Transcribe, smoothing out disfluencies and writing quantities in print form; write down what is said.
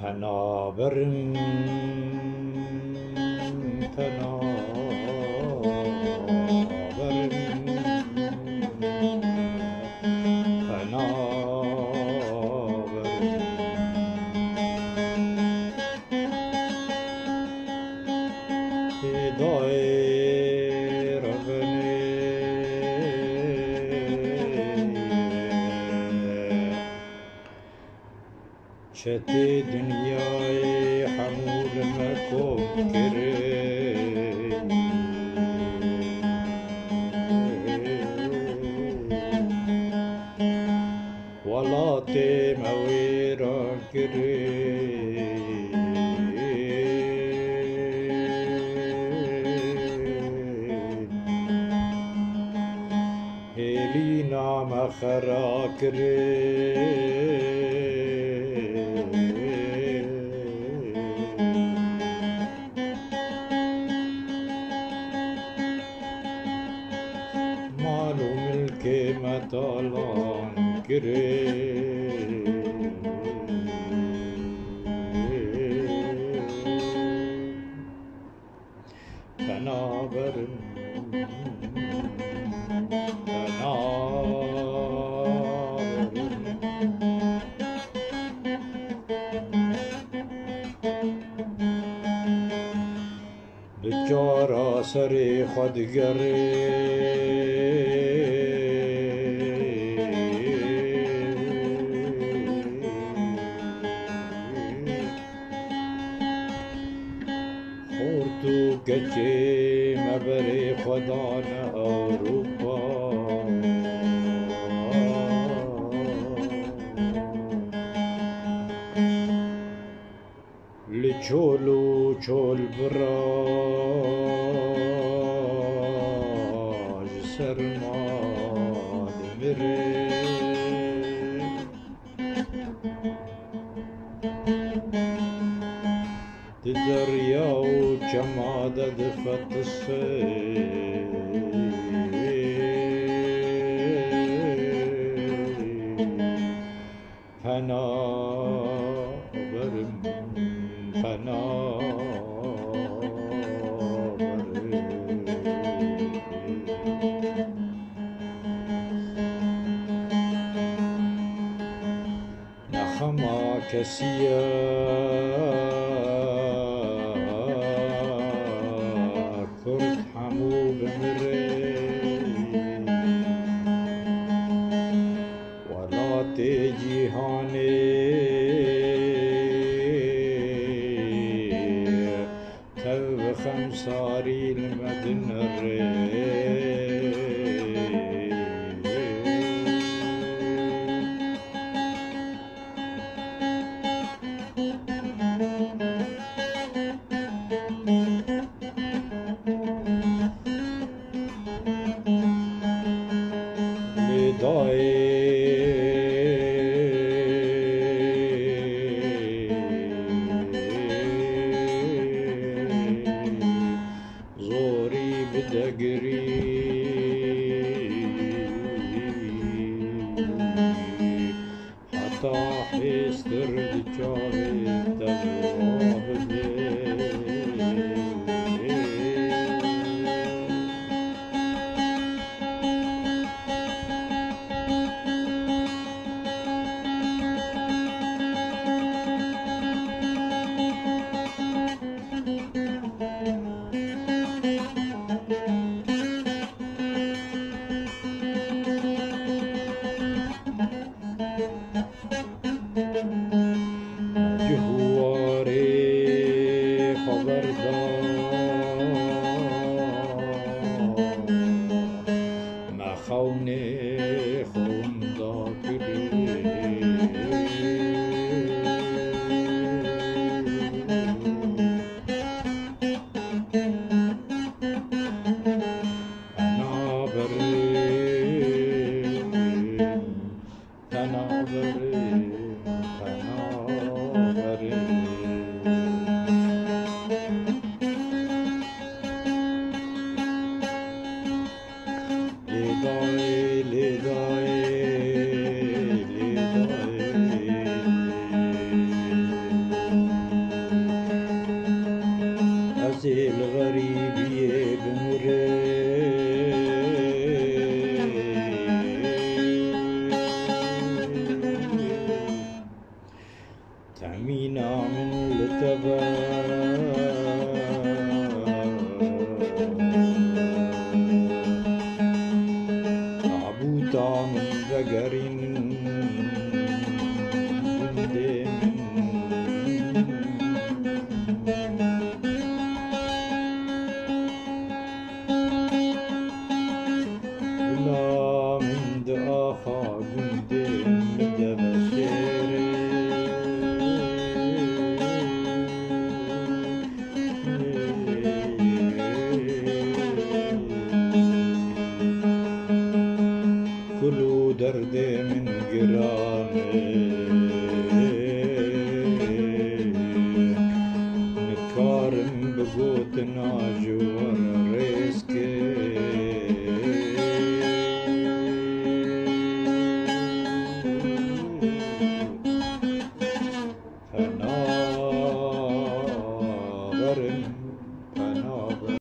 پنابرم شتي دنياي حمول مكوب كري ولاتي مويرا كري هيلينا مخرا كري مطالان كري پنابرم بچارا سری خود گچه مبری خدان اروپا لچولو چول براج سرماد مره دریا و جماد دفت پنابرم نخما کسیه کرد همو بمره ولات جیهانه تو خمساری المدن ره زوری بدگری حتی حیستر دچاوی دلواه ده نعم لتبا عبوتا من بقرين لا من دآخا قندين مدبشيري كلوا دردي من قراني نكارم بقوت ناجور ريسكي